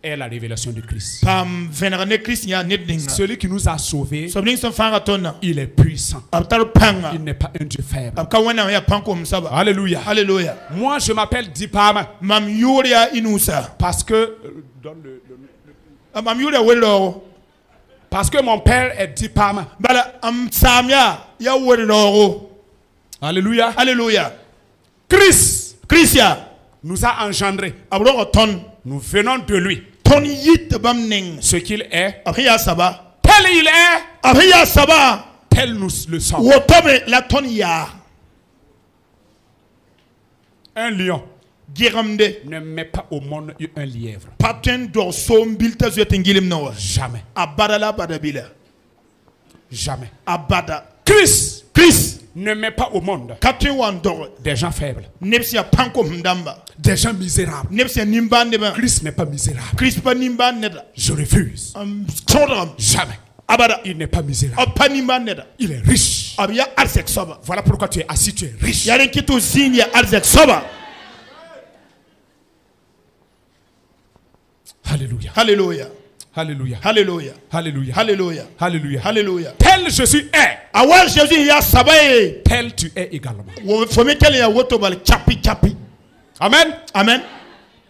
Et la révélation de Christ. pam venegra ne Christ ya nedinga Celui qui nous a sauvés, sobling son fanga tonna il est puissant. abtar panga Il n'est pas un Dieu faible. abka wana ya panko msaba Alléluia. alléluia Moi, je m'appelle Dipam mam yuria inusa parce que mam yuria welo mon père est Dipam. bala am samya ya welo Alléluia. alléluia Christ Christia nous a engendrés. abro ton Nous venons de lui. ton yit bam ning Ce qu'il est, abriya saba tel il est, abriya saba tel nous le sommes. wotobe la ton ya Un lion giramde ne met pas au monde un lièvre. paten do so mbilta zuetengilim no Jamais. abada la badabila Jamais. abada Christ Christ ne met pas au monde kapten wan do des gens faibles, nepsia panko mdamba des gens misérables. nepsia nimba neba Christ n'est pas misérable. Christ pa nimba neda Je refuse. sondram Jamais. abada Il n'est pas misérable. apa nimba neda Il est riche. abya arsek soba Voilà pourquoi tu es assis, tu es riche. yaren kito zinia arsek soba Alléluia. hallelujah Alléluia. hallelujah Alléluia. hallelujah Alléluia. hallelujah Tel Jésus est, awal jésus ya sabaye tel tu es également. wo fome kele ya woto bal chapi chapi Amen. amen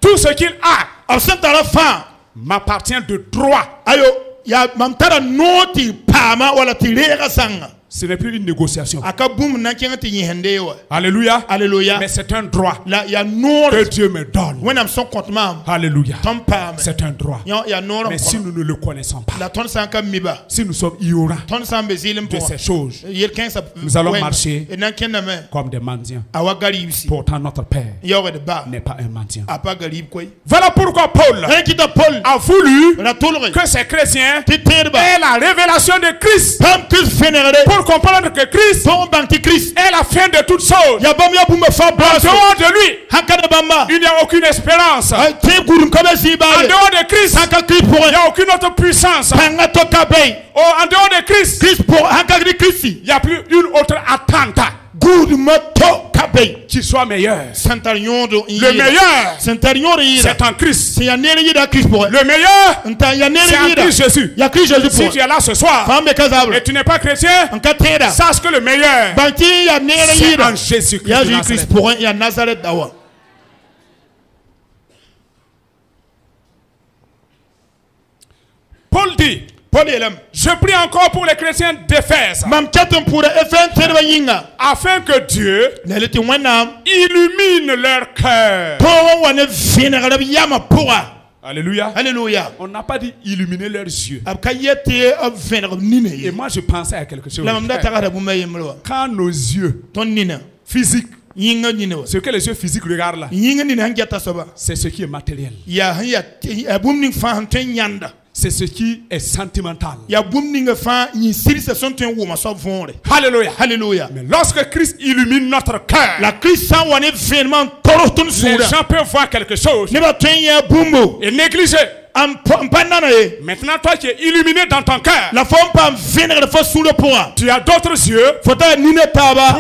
Tout ce qu'il a asantara fa m'appartient de droit. ayo ya mamtara noti pama wala tirega sanga Ce n'est plus une négociation. aka boum na kengati yihende wa Alléluia. alléluia Mais c'est un droit la ya nor que Dieu me donne. wenam son comptement Alléluia. ton pam C'est un droit. ya nor Mais si nous ne le connaissons pas, la ton sanka miba si nous sommes ignorants ton sambe zilim de pour ces choses, yer kensa nous allons marcher et nan kenna me comme des mendiants. awagari bisi Pourtant, notre Père yore de ba n'est pas un mendiant. apa garib koy Voilà pourquoi Paul rien qui ta paul a voulu la tolre que ces chrétiens titerba aient la révélation de Christ pam Christ fénéré pour comprendre que Christ ton banti Christ est la fin de toutes choses. ya bam ya bumba fa En braso dehors de lui, hakada bamba il n'y a aucune espérance. En te gurum kaba ziba dehors de Christ, haka Christ pour il n'y a aucune autre puissance. panga to kabei Oh, en dehors de Christ, Christ pour haka Christi il n'y a plus une autre attente good moto kabei qui soit meilleure. santarion do Le meilleur, santarion ira c'est en Christ. c'est ya nere yida Christ pour Le meilleur, nta ya c'est nere en yida Christ Jésus. ya Christ Jésus Si pour tu es là ce soir fambe kazable et tu n'es pas chrétien, anka tera sache que le meilleur, banti ya nere c'est yida en Jésus-Christ ya de Jésus Nazareth. Christ pour ya Nazareth dawa Paul dit, Paul elam je prie encore pour les chrétiens d'Éphèse, mam chatum pour efen terba yinga afin que Dieu neleti wanam illumine leur cœur. pour wane vénérable yama pourra Alléluia. alléluia On n'a pas dit illuminer leurs yeux. abka yete vénérable nine Et moi, je pensais à quelque chose. la mam da tagara bu mayemlo Quand nos yeux ton nina physiques, yinga nine ce que les yeux physiques regardent là, yinga nine hanjata soba c'est ce qui est matériel. ya bum ning fa hanten yanda C'est ce qui est sentimental. ya bum ning fa yin sirisa son ten wuma so vonre Alléluia. alléluia Mais lorsque Christ illumine notre cœur, la Christ sans wane vénement Les gens peuvent voir quelque chose et négliger. Maintenant, toi qui es illuminé dans ton cœur, tu as d'autres yeux pour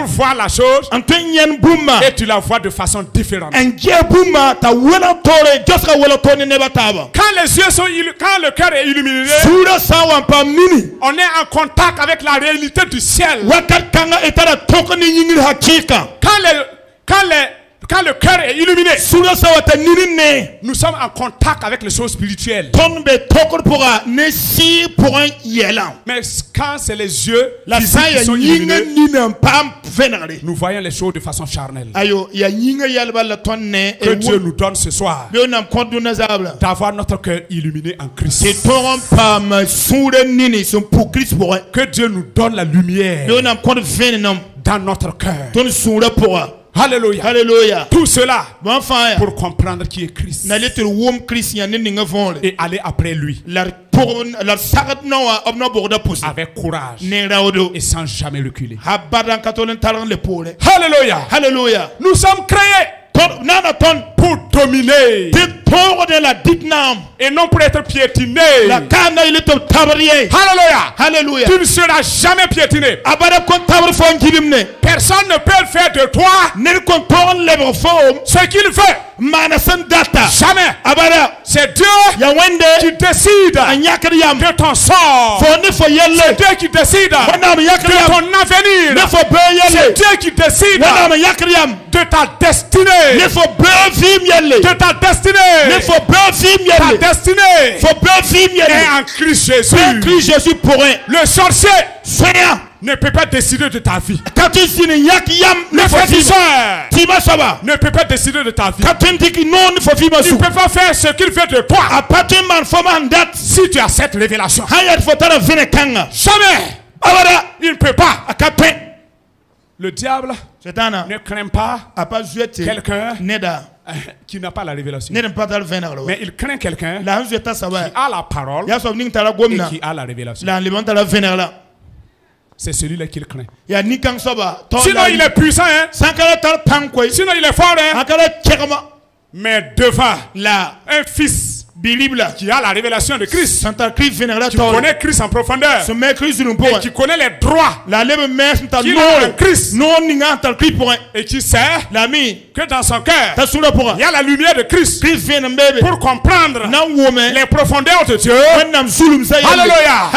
voir la chose et tu la vois de façon différente. Quand les yeux sont quand le cœur est illuminé, on est en contact avec la réalité du ciel. Quand le cœur est illuminé, nous sommes en contact avec les choses spirituelles. Mais quand c'est les yeux qui sont illuminés, nous voyons les choses de façon charnelle. Que Dieu nous donne ce soir d'avoir notre cœur illuminé en Christ. Que Dieu nous donne la lumière dans notre cœur. Alléluia. Alléluia. Tout cela pour comprendre qui est Christ et aller après lui avec courage et sans jamais reculer. Alléluia. Alléluia. Nous sommes créés pour dominer et non pour être piétiné. Alléluia. Alléluia. Tu ne seras jamais piétiné. Personne ne peut faire de toi ce qu'il veut. Jamais. C'est Dieu qui décide de ton sort. C'est Dieu qui décide de ton avenir. C'est Dieu qui décide de ta destinée. De ta destinée. Ta destinée est en Christ Jésus. Le sorcier ne peut pas décider de ta vie. Le féticheur ne peut pas décider de ta vie. Il ne peut pas faire ce qu'il veut de toi si tu as cette révélation. Jamais. Il ne peut pas. Le diable ne craint pas quelqu'un qui n'a pas la révélation. Mais il craint quelqu'un qui a la parole et qui a la révélation. C'est celui-là qu'il craint. Sinon il est puissant, hein? Sinon il est fort, hein? Mais devant un fils qui a la révélation de Christ, qui connaît Christ en profondeur et qui connaît les droits qu'il a en Christ et qui sait que dans son cœur il y a la lumière de Christ pour comprendre les profondeurs de Dieu. Alléluia.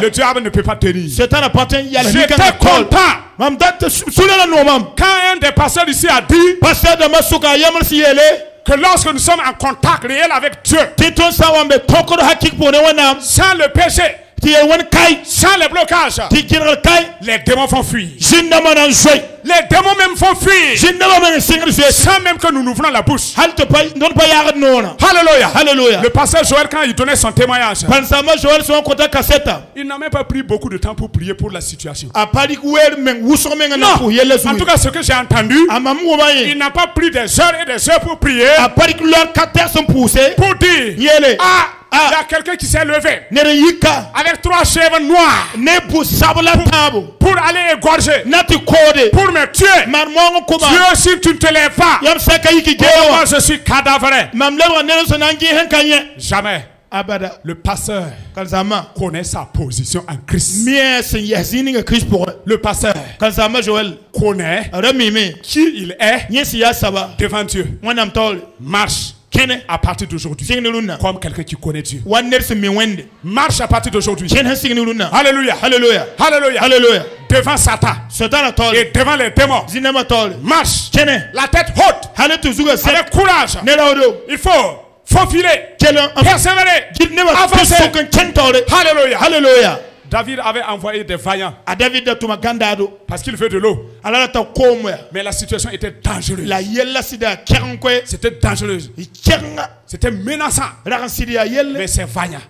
Le diable ne peut pas tenir. J'étais content quand un des pasteurs ici a dit que lorsque nous sommes en contact réel avec Dieu, sans le péché, sans les blocages, les démons font fuir. Les démons même font fuir sans même que nous n'ouvrons la bouche. Alléluia. Le pasteur Joël, quand il donnait son témoignage, il n'a même pas pris beaucoup de temps pour prier pour la situation. Non. En tout cas, ce que j'ai entendu, il n'a pas pris des heures et des heures pour prier, pour dire il y a quelqu'un qui s'est levé avec 3 chèvres noires pour aller égorger, pour me tuer. Dieu, si tu ne te lèves pas, moi je suis cadavré. Jamais. Le pasteur connaît sa position en Christ. Le pasteur connaît qui il est devant Dieu. Marche à partir d'aujourd'hui comme quelqu'un qui connaît Dieu. Marche à partir d'aujourd'hui. Alléluia. Alléluia. Alléluia. Devant Satan et devant les démons. Marche la tête haute avec courage. Il faut faufiler, persévérer, avancer. Alléluia. Alléluia. David avait envoyé des vaillants parce qu'il veut de l'eau. Mais la situation était dangereuse. C'était dangereux. C'était menaçant. Mais c'est vaillant.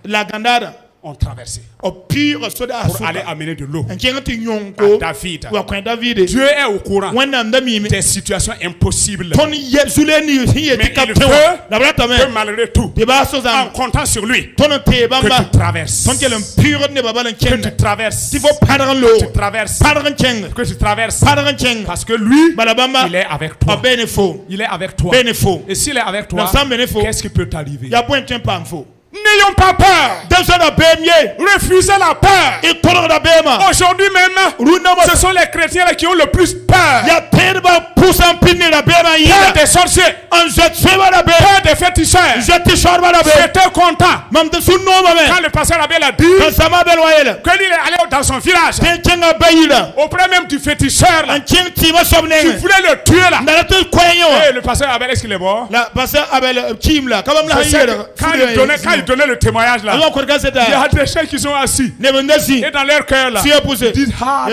ont traversé o pire soda pour aller amener de l'eau en kenga ti à nyonko David. wa kwen David Dieu est au courant wanda ndamimi des situations impossibles. ton zuleni hiye Mais ti il kaptewa la brata que me malgré tout, te ba so en zam comptant sur lui, ton te que bamba tu traverses. ton kelem pure ne baba lan Que kenga tu traverses. ti fo padaran lo Tu traverses. padaran kenga Que tu traverses. padaran kenga Parce que lui, bala bamba il est avec o toi. benefo Il est avec toi. benefo Et s'il est avec toi, na sam benefo qu'est-ce qui peut t'arriver? ya point un pamfo N'ayons pas peur. dans la bemie Refusez la peur. et tolo da bema Aujourd'hui même, ce sont les chrétiens qui ont le plus peur. ya terba pusan pinne da bema Peur yida des sorciers. en jet seba da bema Peur des féticheurs. je te charba da bema J'étais content mam de sun no mame quand le pasteur Abel a dit kan sama bel wayela qu'il est allé dans son village, te kenga bayila auprès même du féticheur là, en ken ti ba qui sobne voulait le tuer là. ndala te koyo Et le pasteur Abel, est-ce qu'il est mort? la parce Abel kimla kabam la Je sais que hayela quand il donnait le témoignage là, alors ko ka il y seda a des gens qui sont assis ne bendasi et dans leur cœur là, si opposé ils disent ah,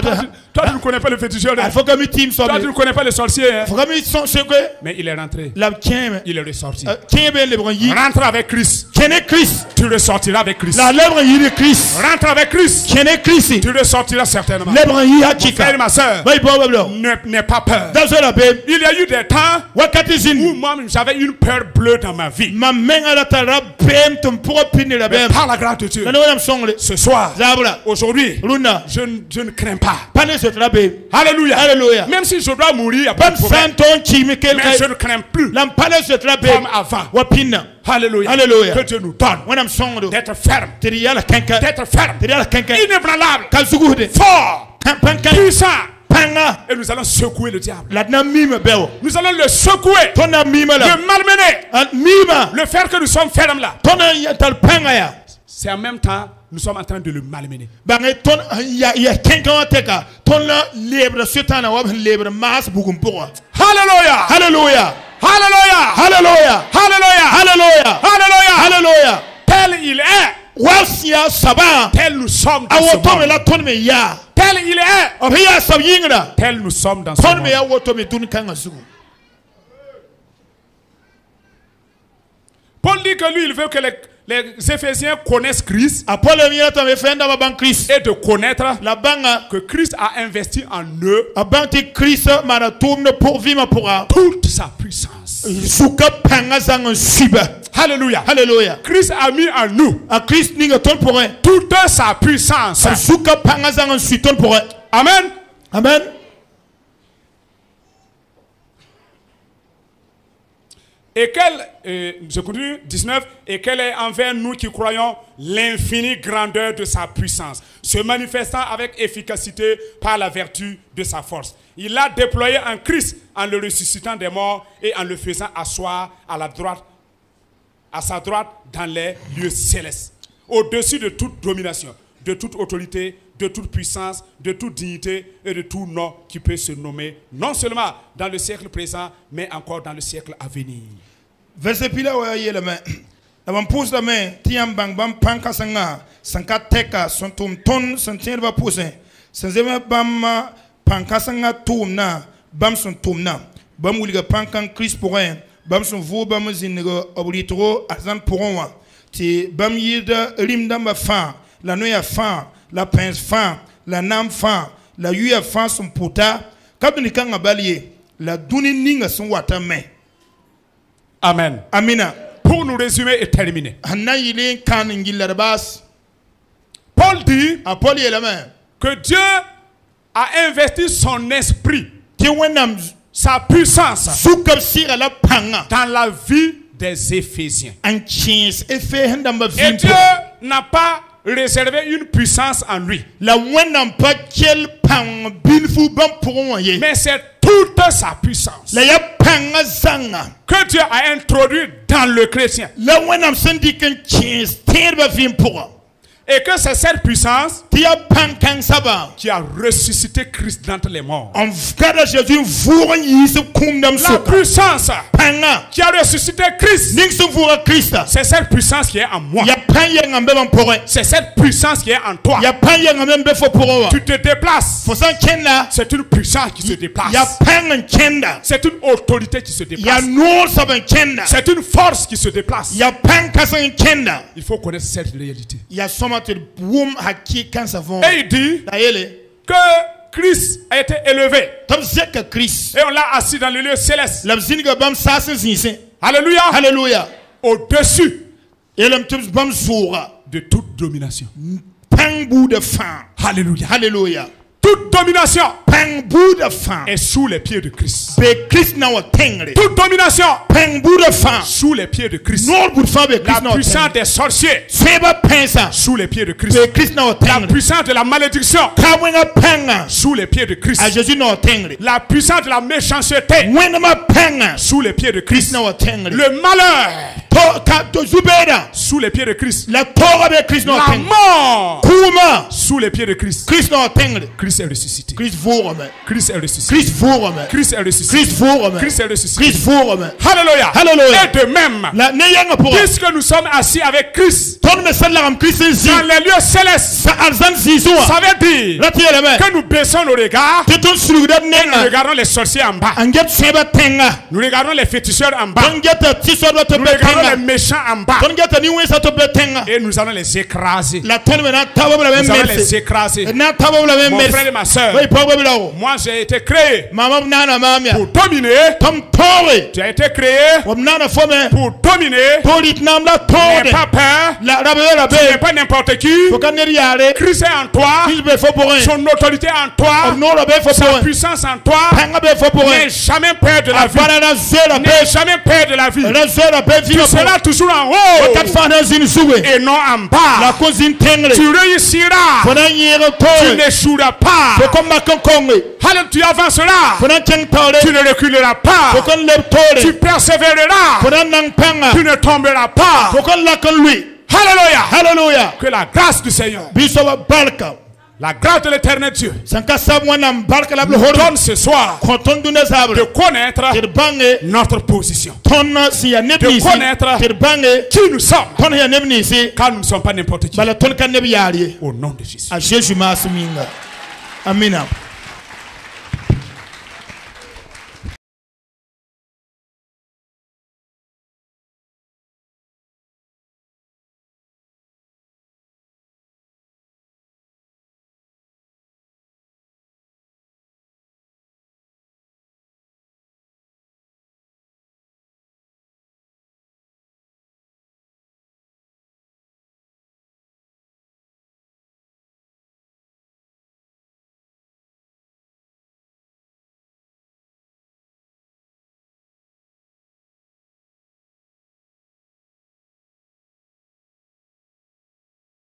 toi tu ne connais pas le féticheur, hein. il faut que mi team Toi tu ne soble connais pas le sorcier, hein. faut que mi son ce que Mais il est rentré, la kien il est ressorti. kien ben le bron yi Rentre avec Christ, kene Christ tu ressortiras avec Christ. la lebre yi de Christ Rentre avec Christ, kene Christ tu ressortiras certainement. lebre yi Mon frère et hakika ma soeur, bay bo bablo n'aie pas peur. dans la bem Il y a eu des temps wakati où zin moi j'avais une peur bleue dans ma vie. ma menga la tara bem tum pour pinne la Mais bem par la grâce de Dieu, na no nam songle ce soir, zabla aujourd'hui, runa je ne crains pas. pane se tra bem Alléluia. Alléluia. Même si je dois mourir, il n'y a pas bam de problème. santon chimi kel Mais je ne crains plus lam pane se tra bem comme avant. wa pinna Alléluia. Alléluia. Que Dieu nous donne wanam songle d'être ferme, tiri yala kanka d'être ferme, tiri yala kanka inébranlable, kal sugude fort, panka puissant. panga Et nous allons secouer le diable. la na mime bewo Nous allons le secouer, tona mime la le malmener, mima le faire que nous sommes fermes là. tona ya tal panga ya C'est en même temps, nous sommes en train de le malmener. bange ton ya kanka teka ton la lebre sutana wa lebre mas bugum pour Alléluia. Alléluia Alléluia. Alléluia Alléluia. Alléluia Alléluia. Alléluia Tel il est, wasia saba tel nous sommes dans ce awoto me monde. la ton me ya Tel il est, obiya sab yingra tel nous sommes dans ce ton me monde. ya woto me tun kanga sugu Paul dit que lui, il veut que les Éphésiens connaissent Christ apole mi la ton me fenda ba ban Christ et de connaître la banga que Christ a investi en eux abanti Christ mana tourne pour vivre pour toute sa puissance. suka panga zang siba Alléluia. Alléluia Christ a mis en nous a Christ ninga ton pour toute sa puissance. suka panga zang suiton pour Amen. amen. Et je continue, 19, et quelle est envers nous qui croyons l'infinie grandeur de sa puissance, se manifestant avec efficacité par la vertu de sa force. Il l'a déployé en Christ en le ressuscitant des morts et en le faisant asseoir à sa droite dans les lieux célestes, au-dessus de toute domination, de toute autorité, de toute puissance, de toute dignité et de tout nom qui peut se nommer, non seulement dans le siècle présent, mais encore dans le siècle à venir. Verset pila wa yele me abam pus da me tiam bang bam panka sanga sanka teka son tum ton son tien ba pusen san zema bam panka sanga tum na bam son tum na bam wuliga pankan Christ pour un bam son vo bam zinnego oblitro azan pour un ti bam yida rimdam ba fa la noya fa la pince fa la nam fa la yuya fa son puta kabni kanga balier la duni ninga son wata me. Amen. Amina. Pour nous résumer et terminer. Paul dit que Dieu a investi son esprit, sa puissance dans la vie des Éphésiens. Et Dieu n'a pas réservé une puissance en lui. Mais c'est toute sa puissance que Dieu a introduit dans le chrétien. Et que c'est cette puissance qui a ressuscité Christ d'entre les morts. La puissance qui a ressuscité Christ, c'est cette puissance qui est en moi. C'est cette puissance qui est en toi. Tu te déplaces. C'est une puissance qui se déplace. C'est une autorité qui se déplace. C'est une force qui se déplace. Il faut connaître cette réalité. Et il dit que Christ a été élevé. Et on l'a assis dans le lieu céleste. Alléluia. Alléluia. Au-dessus de toute domination. Alléluia. Alléluia. Toute domination est sous les pieds de Christ. Toute domination sous les pieds de Christ. La puissance des sorciers sous les pieds de Christ. La puissance de la malédiction sous les pieds de Christ. La puissance de la méchanceté sous les pieds de Christ. Le malheur sous les pieds de Christ. La mort sous les pieds de Christ. Christ est ressuscité. Christ est ressuscité. Christ est ressuscité. Christ est ressuscité. Alléluia. Et de même, puisque nous sommes assis avec Christ dans les lieux célestes, ça veut dire que nous baissons nos regards et nous regardons les sorciers en bas. Nous regardons les féticheurs en bas. Nous regardons les méchants en bas. Et nous allons les écraser. Nous allons les écraser. Mon frère et ma soeur, moi j'ai été créé pour dominer. Tu as été créé pour dominer. N'aie pas peur. Tu n'es pas n'importe qui. Christ est en toi. Son autorité en toi. Sa puissance en toi. N'aie jamais peur de la vie. N'aie jamais peur de la vie. Tu seras toujours en haut et non en bas. Tu réussiras. Tu n'échoueras pas. Alors tu avanceras. Tu ne reculeras pas. Tu persévéreras. Tu ne tomberas pas. Alléluia. Alléluia. Que la grâce du Seigneur, la grâce de l'éternel Dieu, nous donne ce soir de connaître notre position, de connaître qui nous sommes, car nous ne sommes pas n'importe qui. Au nom de Jésus. Amina.